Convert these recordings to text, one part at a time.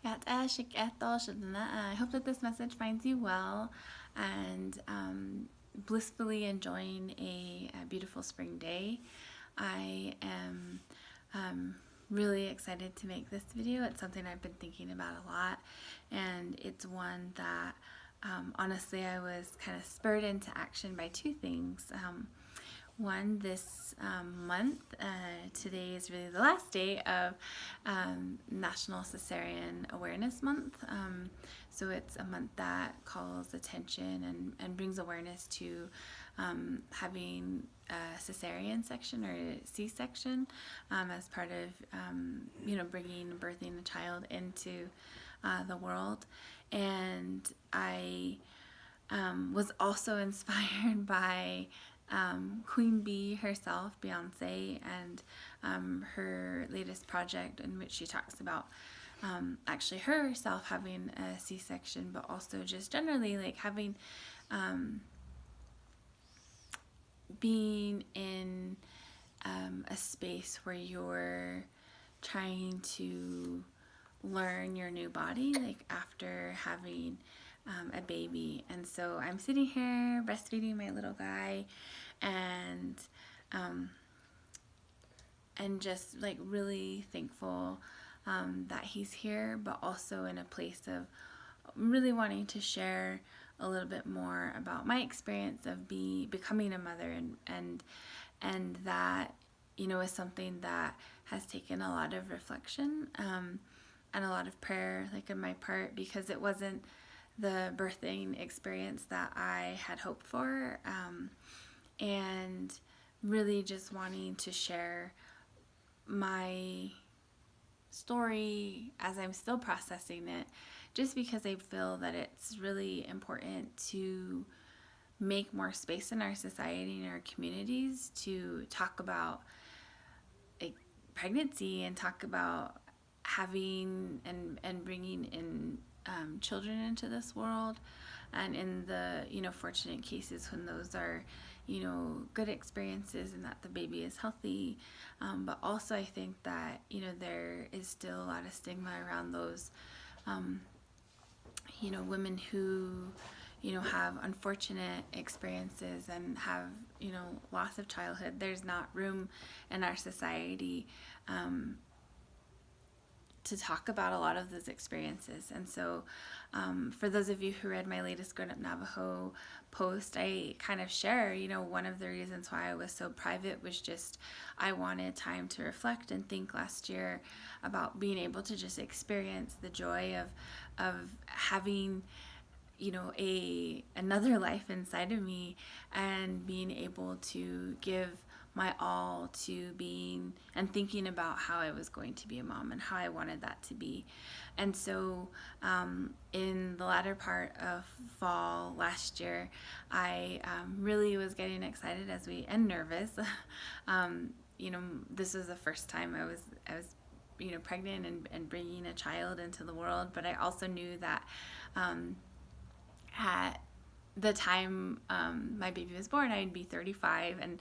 I hope that this message finds you well and blissfully enjoying a beautiful spring day. I am really excited to make this video. It's something I've been thinking about a lot, and it's one that honestly I was kind of spurred into action by two things. One, this month, today is really the last day of National Cesarean Awareness Month. So it's a month that calls attention and brings awareness to having a cesarean section or a C-section as part of, birthing a child into the world. And I was also inspired by Queen Bee herself, Beyonce, and her latest project in which she talks about actually herself having a C-section, but also just generally like having being in a space where you're trying to learn your new body, like after having a baby. And so I'm sitting here breastfeeding my little guy, and just like really thankful that he's here, but also in a place of really wanting to share a little bit more about my experience of becoming a mother, and that is something that has taken a lot of reflection and a lot of prayer, like on my part, because it wasn't the birthing experience that I had hoped for, and really just wanting to share my story as I'm still processing it, just because I feel that it's really important to make more space in our society and our communities to talk about like pregnancy and talk about having and bringing in children into this world, and in the fortunate cases when those are good experiences and that the baby is healthy, but also I think that there is still a lot of stigma around those women who have unfortunate experiences and have loss of childhood. There's not room in our society to talk about a lot of those experiences. And so for those of you who read my latest Grownup Navajo post, I kind of share, one of the reasons why I was so private was just I wanted time to reflect and think last year about being able to just experience the joy of having another life inside of me, and being able to give my all to being and thinking about how I was going to be a mom and how I wanted that to be. And so in the latter part of fall last year, I really was getting excited and nervous. This was the first time I was pregnant and bringing a child into the world, but I also knew that at the time my baby was born, I'd be 35, and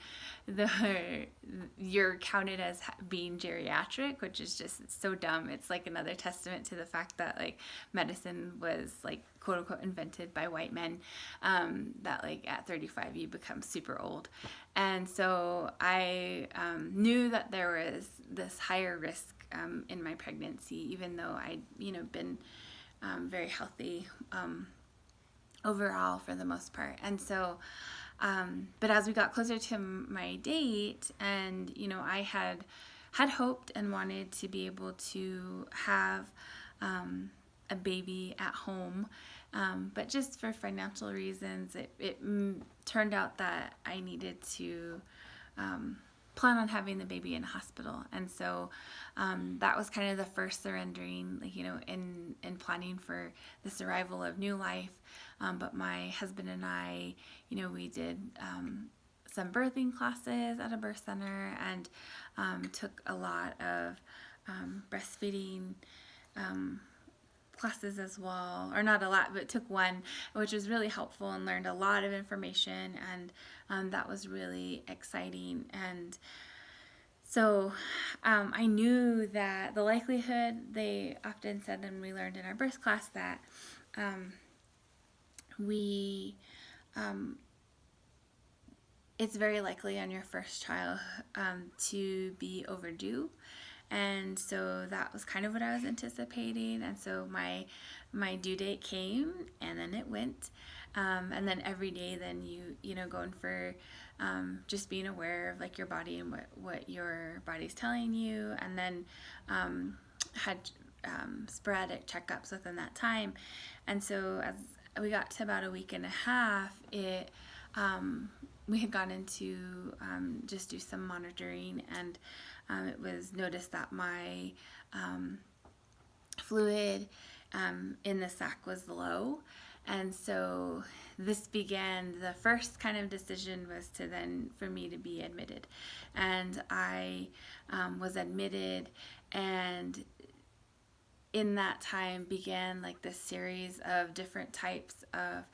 you're counted as being geriatric, which is just so dumb. It's like another testament to the fact that like medicine was like quote unquote invented by white men, that like at 35 you become super old. And so I knew that there was this higher risk in my pregnancy, even though I'd been very healthy overall for the most part. And so but as we got closer to my date, and I had hoped and wanted to be able to have a baby at home, but just for financial reasons it turned out that I needed to plan on having the baby in a hospital. And so that was kind of the first surrendering, like, in planning for this arrival of new life. But my husband and I, we did some birthing classes at a birth center, and took a lot of breastfeeding classes as well, or not a lot, but took one, which was really helpful, and learned a lot of information, and that was really exciting. And So I knew that the likelihood, they often said, and we learned in our birth class, that we it's very likely on your first child to be overdue. And so that was kind of what I was anticipating. And so my due date came, and then it went. And then every day, then you know, going for just being aware of like your body and what your body's telling you, and then had sporadic checkups within that time. And so as we got to about a week and a half, we had gone into just do some monitoring, and it was noticed that my fluid in the sac was low. And so this began, the first kind of decision was to then for me to be admitted. And I was admitted, and in that time began like this series of different types of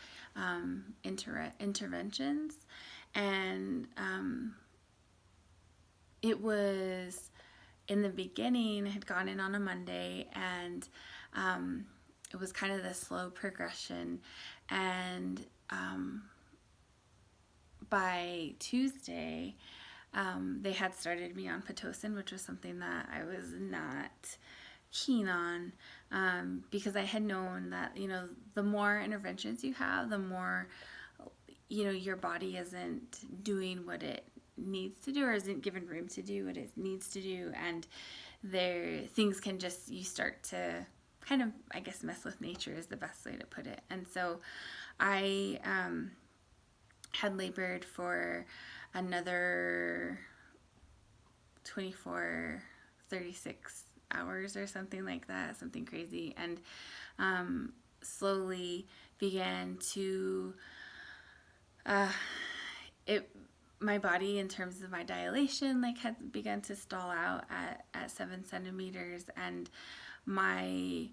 interventions. And it was, in the beginning, I had gone in on a Monday, and it was kind of the slow progression. And by Tuesday, they had started me on Pitocin, which was something that I was not keen on, because I had known that, you know, the more interventions you have, the more, you know, your body isn't doing what it needs to do, or isn't given room to do what it needs to do, and things can just, you start to kind of, I guess, mess with nature is the best way to put it. And so I had labored for another 24, 36 hours or something like that, something crazy, and slowly began to my body, in terms of my dilation, like had begun to stall out at 7 centimeters. And my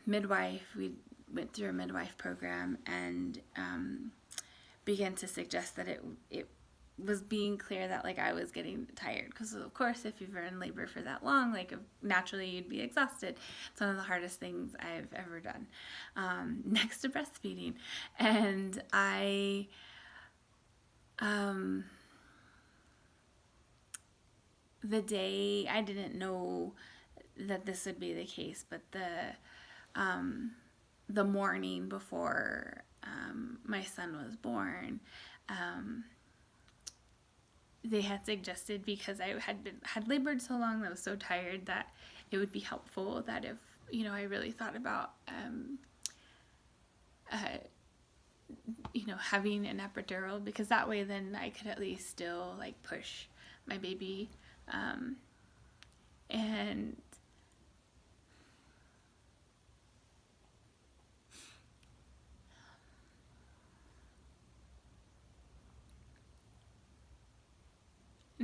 midwife, we went through a midwife program, and began to suggest that it was being clear that like I was getting tired, because of course if you're in labor for that long, like naturally you'd be exhausted. It's one of the hardest things I've ever done, next to breastfeeding. And I the day, I didn't know that this would be the case, but the morning before my son was born, they had suggested, because I had labored so long, that I was so tired, that it would be helpful that if, you know, I really thought about you know, having an epidural, because that way then I could at least still like push my baby, and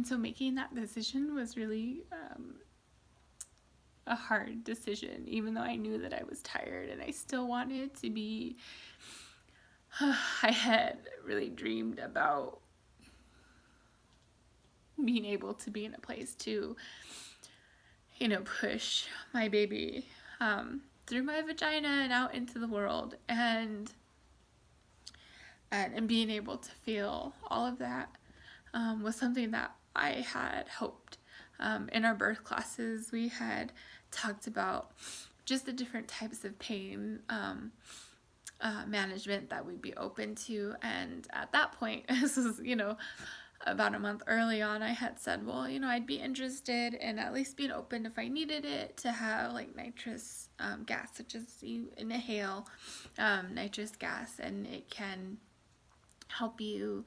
so making that decision was really a hard decision, even though I knew that I was tired and I still wanted to be. I had really dreamed about being able to be in a place to, you know, push my baby through my vagina and out into the world, and being able to feel all of that was something that I had hoped. In our birth classes, we had talked about just the different types of pain management that we'd be open to. And at that point, this was, you know, about a month early on, I had said, well, you know, I'd be interested in at least being open, if I needed it, to have like nitrous gas, such as you inhale nitrous gas, and it can help you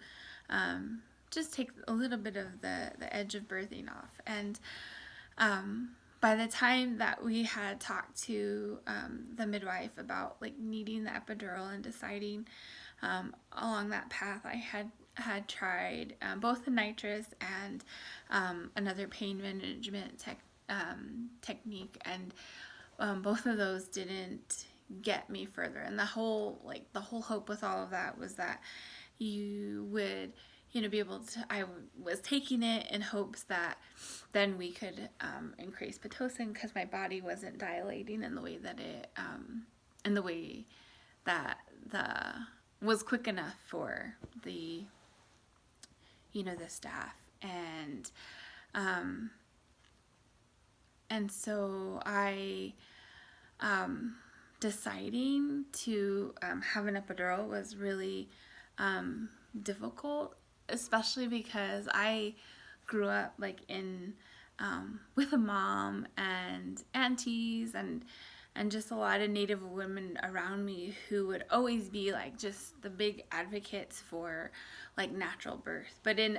just take a little bit of the edge of birthing off. And by the time that we had talked to the midwife about like needing the epidural and deciding along that path, I had tried both the nitrous and another pain management technique, and both of those didn't get me further. And the whole hope with all of that was that you would, be able to, I was taking it in hopes that then we could increase Pitocin, because my body wasn't dilating in the way that the was quick enough for the, the staff. And so I, deciding to have an epidural was really difficult, especially because I grew up like in with a mom and aunties and just a lot of Native women around me who would always be like just the big advocates for like natural birth, but in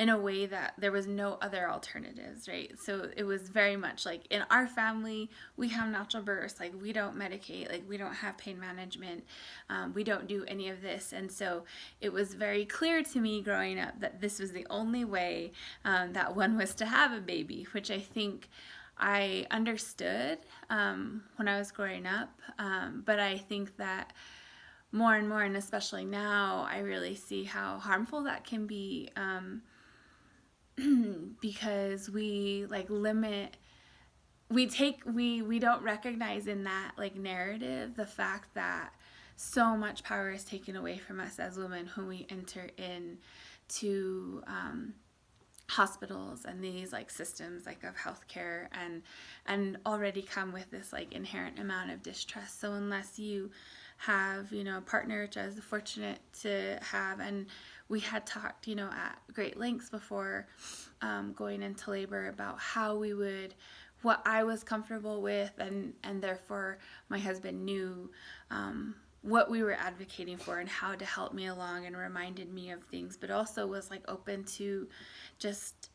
a way that there was no other alternatives, right? So it was very much like, in our family, we have natural births, like we don't medicate, like we don't have pain management, we don't do any of this. And so it was very clear to me growing up that this was the only way that one was to have a baby, which I think I understood when I was growing up, but I think that more and more, and especially now, I really see how harmful that can be, because we like limit, we don't recognize in that like narrative the fact that so much power is taken away from us as women when we enter into hospitals and these like systems like of healthcare, and already come with this like inherent amount of distrust. So unless you have a partner, which I was fortunate to have, and we had talked at great lengths before going into labor about what I was comfortable with, and therefore my husband knew what we were advocating for and how to help me along, and reminded me of things, but also was like open to just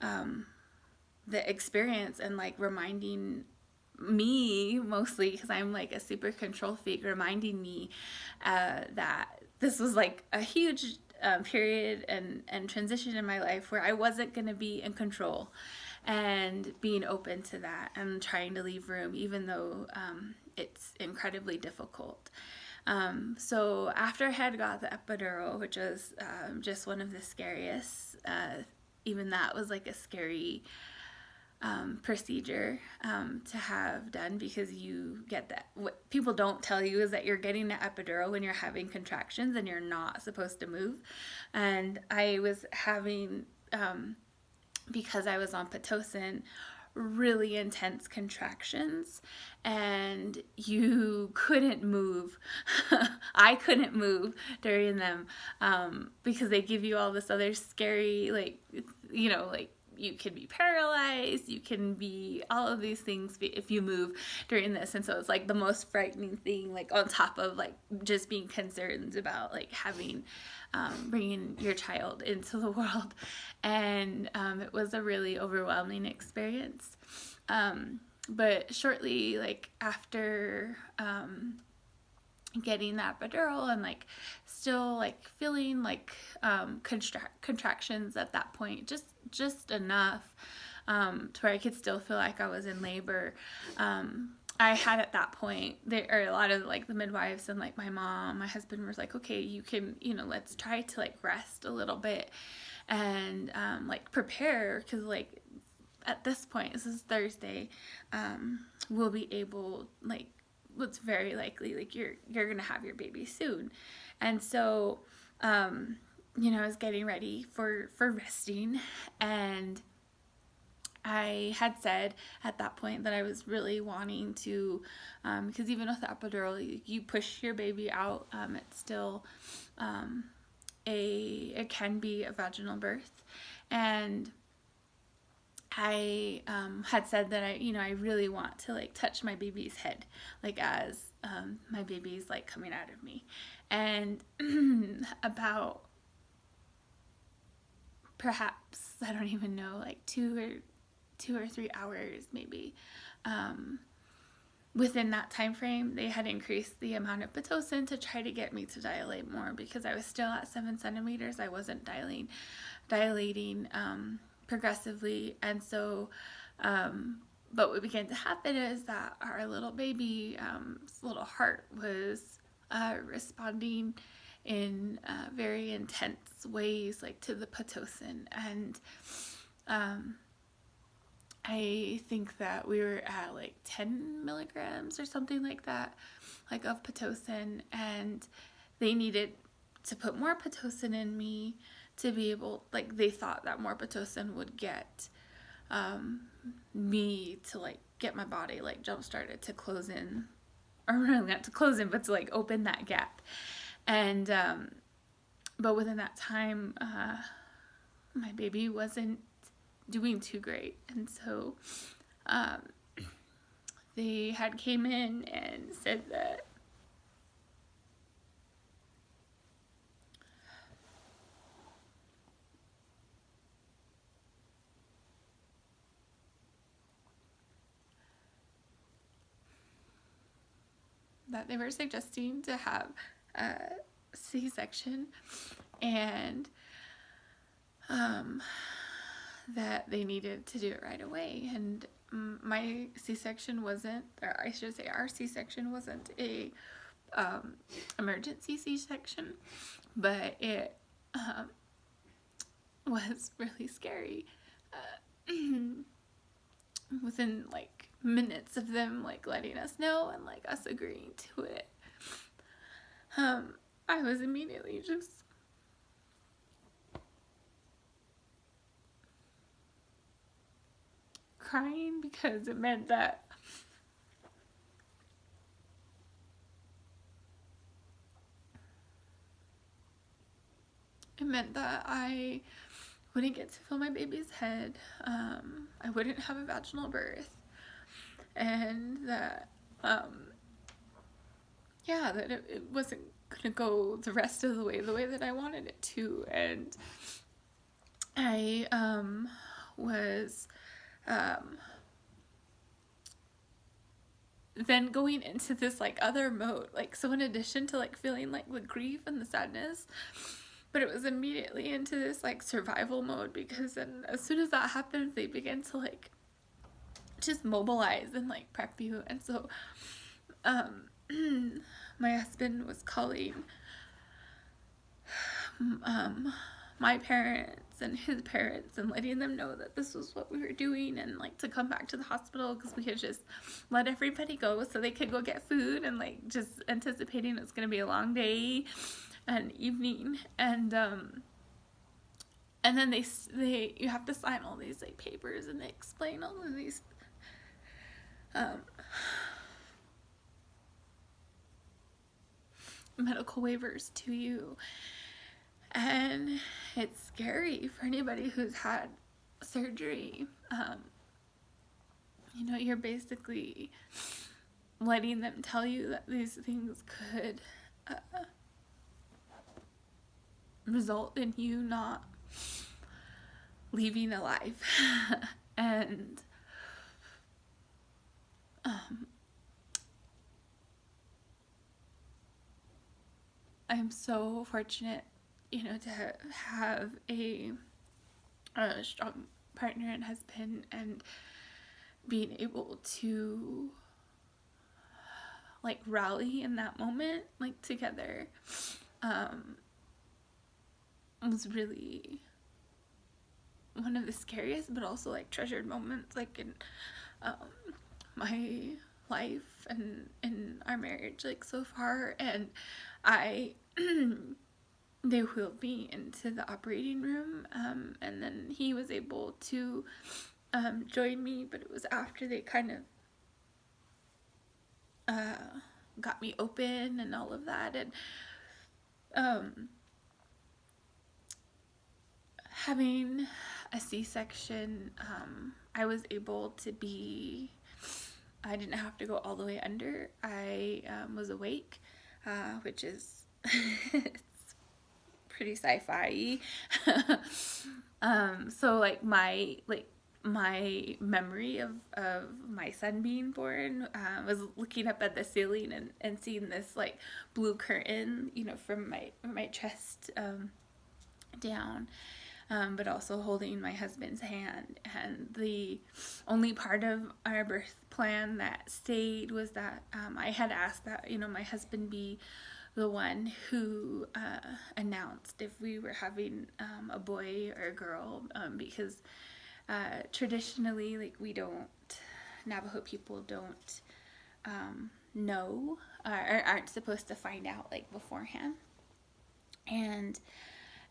the experience, and like reminding me, mostly because I'm like a super control freak, reminding me that this was like a huge period and transition in my life where I wasn't going to be in control, and being open to that and trying to leave room, even though it's incredibly difficult. So after I had got the epidural, which was just one of the scariest, even that was like a scary procedure to have done, because you get that. What people don't tell you is that you're getting an epidural when you're having contractions and you're not supposed to move. And I was having, because I was on Pitocin, really intense contractions, and you couldn't move. I couldn't move during them because they give you all this other scary, like, like, you can be paralyzed, you can be all of these things if you move during this. And so it's like the most frightening thing, like on top of like just being concerned about like having bringing your child into the world. And it was a really overwhelming experience, but shortly like after getting that epidural, and like still like feeling like contractions at that point, just enough to where I could still feel like I was in labor. I had at that point, there are a lot of like the midwives and like my mom, my husband was like, okay, you can, let's try to like rest a little bit and like prepare, because like at this point, this is Thursday, we'll be able, like, it's very likely like you're gonna have your baby soon. And so I was getting ready for resting, and I had said at that point that I was really wanting to, because even with the epidural, you push your baby out, it's still it can be a vaginal birth. And I had said that I really want to like touch my baby's head, like as my baby's like coming out of me. And about perhaps, I don't even know, like 2 or 3 hours maybe, within that time frame, they had increased the amount of Pitocin to try to get me to dilate more, because I was still at 7 centimeters. I wasn't dilating progressively. And so but what began to happen is that our little baby's little heart was responding in very intense ways, like to the Pitocin. And I think that we were at like 10 milligrams or something like that, like of Pitocin, and they needed to put more Pitocin in me to be able, like they thought that more Pitocin would get me to like get my body like jump started to close in, or really not to close in, but to like open that gap. And but within that time, my baby wasn't doing too great, and so they had came in and said that they were suggesting to have a C-section, and that they needed to do it right away. And my C-section wasn't, or I should say our C-section wasn't a emergency C-section, but it was really scary. Within like minutes of them like letting us know and like us agreeing to it, I was immediately just crying, because it meant that I wouldn't get to feel my baby's head. I wouldn't have a vaginal birth, and that that it wasn't gonna go the rest of the way that I wanted it to. And I was then going into this like other mode, like, so in addition to like feeling like the grief and the sadness, but it was immediately into this like survival mode, because then as soon as that happened, they began to like just mobilize and like prep you. And so my husband was calling my parents and his parents and letting them know that this was what we were doing, and like to come back to the hospital, because we had just let everybody go so they could go get food, and like just anticipating it's going to be a long day and evening. And then they you have to sign all these like papers, and they explain all of these medical waivers to you. And it's scary for anybody who's had surgery. You're basically letting them tell you that these things could result in you not leaving alive. And I'm so fortunate, to have a strong partner and husband, and being able to like rally in that moment, like together, was really one of the scariest but also like treasured moments, like in my life and in our marriage, like so far. And they wheeled me into the operating room, and then he was able to join me, but it was after they kind of got me open and all of that. And having a C-section, I was able to I didn't have to go all the way under. I was awake, which is it's pretty sci-fi. So like my memory of my son being born was looking up at the ceiling and seeing this like blue curtain, from my chest down, but also holding my husband's hand. And the only part of our birth plan that stayed was that I had asked that my husband be the one who announced if we were having a boy or a girl, because traditionally, like, we don't, Navajo people don't know, or aren't supposed to find out like beforehand. And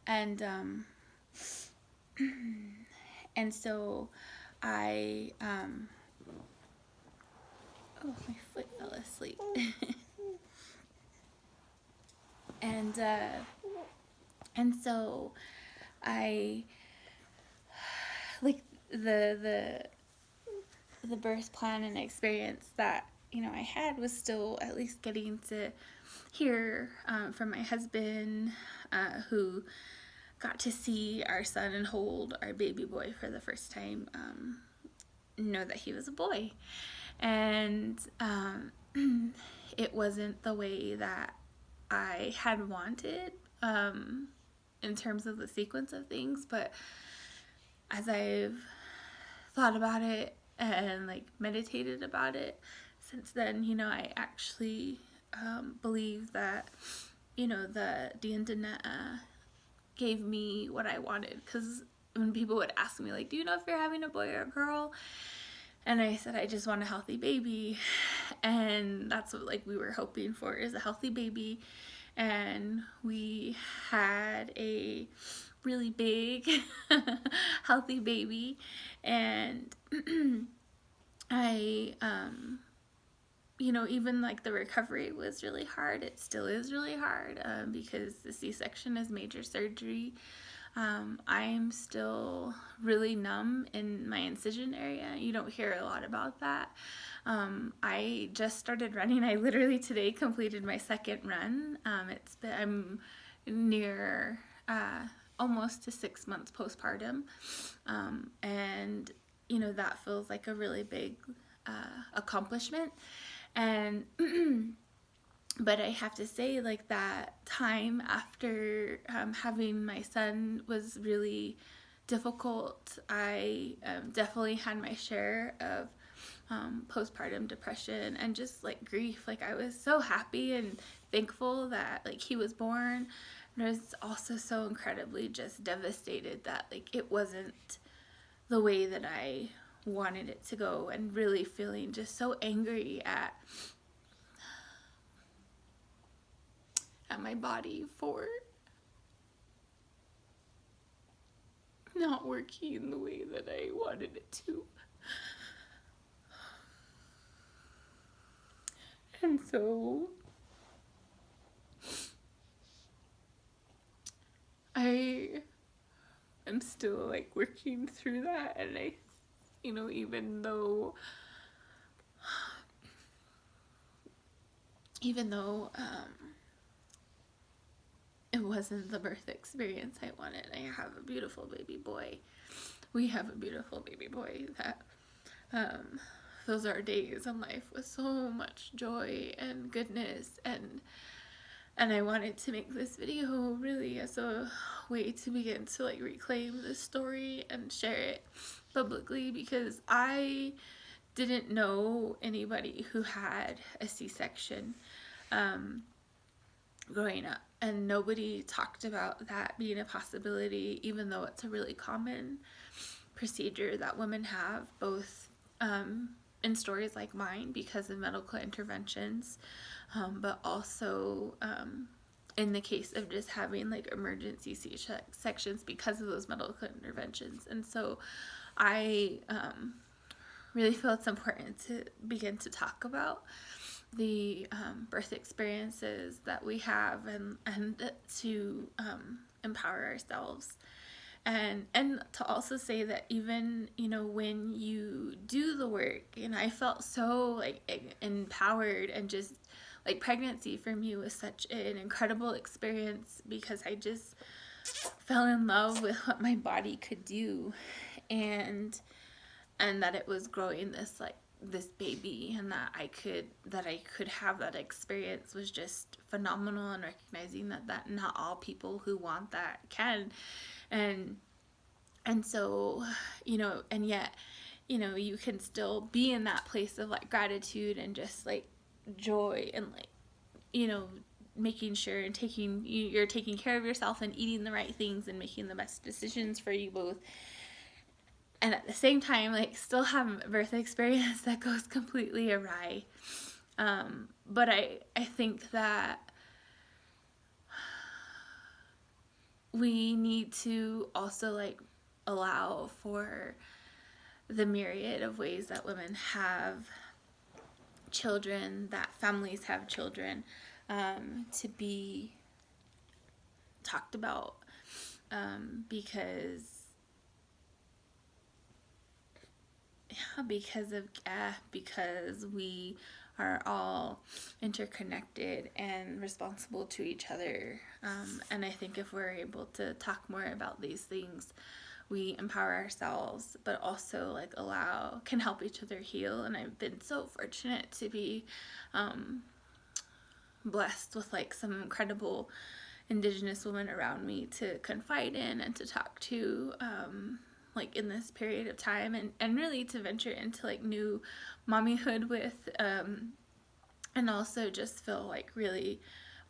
and so I oh, my foot fell asleep. and and so I, like, the birth plan and experience that I had was still at least getting to hear from my husband, who got to see our son and hold our baby boy for the first time, know that he was a boy. And it wasn't the way that I had wanted, in terms of the sequence of things, but as I've thought about it and like meditated about it since then, I actually believe that the Diandanetta gave me what I wanted. Because when people would ask me, like, do you know if you're having a boy or a girl, and I said I just want a healthy baby, and that's what, like, we were hoping for, is a healthy baby. And we had a really big healthy baby. And I even like the recovery was really hard. It still is really hard, because the C-section is major surgery. I'm still really numb in my incision area. You don't hear a lot about that. I just started running. I literally today completed my second run. I'm near almost to 6 months postpartum, and that feels like a really big accomplishment. And but I have to say, like, that time after having my son was really difficult. I definitely had my share of postpartum depression and just like grief. Like, I was so happy and thankful that like he was born, and I was also so incredibly just devastated that like it wasn't the way that I wanted it to go, and really feeling just so angry at my body for not working the way that I wanted it to. And so I am still like working through that, and I, even though it wasn't the birth experience I wanted, I have a beautiful baby boy. We have a beautiful baby boy that fills our days in life with so much joy and goodness, and I wanted to make this video really as a way to begin to like reclaim this story and share it publicly, because I didn't know anybody who had a C-section growing up, and nobody talked about that being a possibility, even though it's a really common procedure that women have, both in stories like mine because of medical interventions, but also in the case of just having like emergency C-sections because of those medical interventions. And so I really feel it's important to begin to talk about the birth experiences that we have, and to empower ourselves, and to also say that even when you do the work, I felt so like empowered, and just like pregnancy for me was such an incredible experience because I just fell in love with what my body could do, and that it was growing this baby, and that I could have that experience was just phenomenal, and recognizing that not all people who want that can, and so and yet you can still be in that place of like gratitude and just like joy, and like making sure and you're taking care of yourself and eating the right things and making the best decisions for you both, and at the same time, like, still have a birth experience that goes completely awry. But I think that we need to also, like, allow for the myriad of ways that women have children, that families have children, to be talked about, because we are all interconnected and responsible to each other. And I think if we're able to talk more about these things, we empower ourselves, but also, like, can help each other heal. And I've been so fortunate to be blessed with, like, some incredible Indigenous women around me to confide in and to talk to, like, in this period of time, and really to venture into, like, new mommyhood with, and also just feel, like, really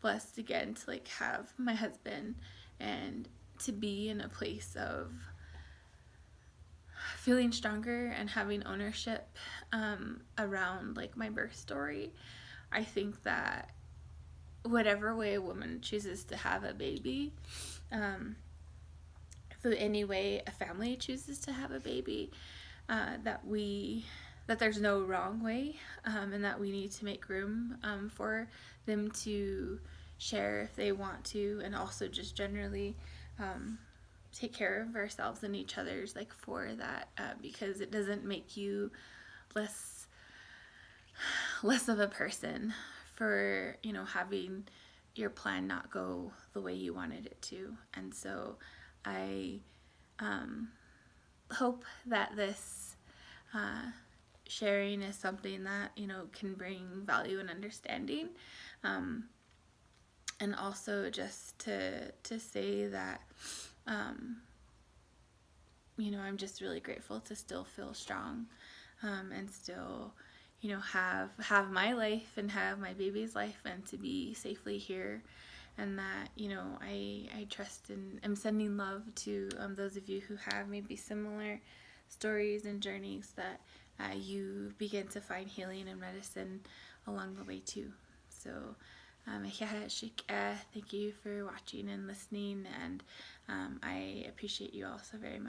blessed again to, like, have my husband and to be in a place of feeling stronger and having ownership around, like, my birth story. I think that whatever way a woman chooses to have a baby, if any way a family chooses to have a baby, that there's no wrong way, and that we need to make room for them to share if they want to, and also just generally take care of ourselves and each other's, like, for that, because it doesn't make you less of a person for, having your plan not go the way you wanted it to. And so I hope that this sharing is something that, can bring value and understanding, and also just to say that I'm just really grateful to still feel strong, and still have my life and have my baby's life, and to be safely here, and that I trust and am sending love to those of you who have maybe similar stories and journeys, that you begin to find healing and medicine along the way too. So thank you for watching and listening, and I appreciate you all so very much.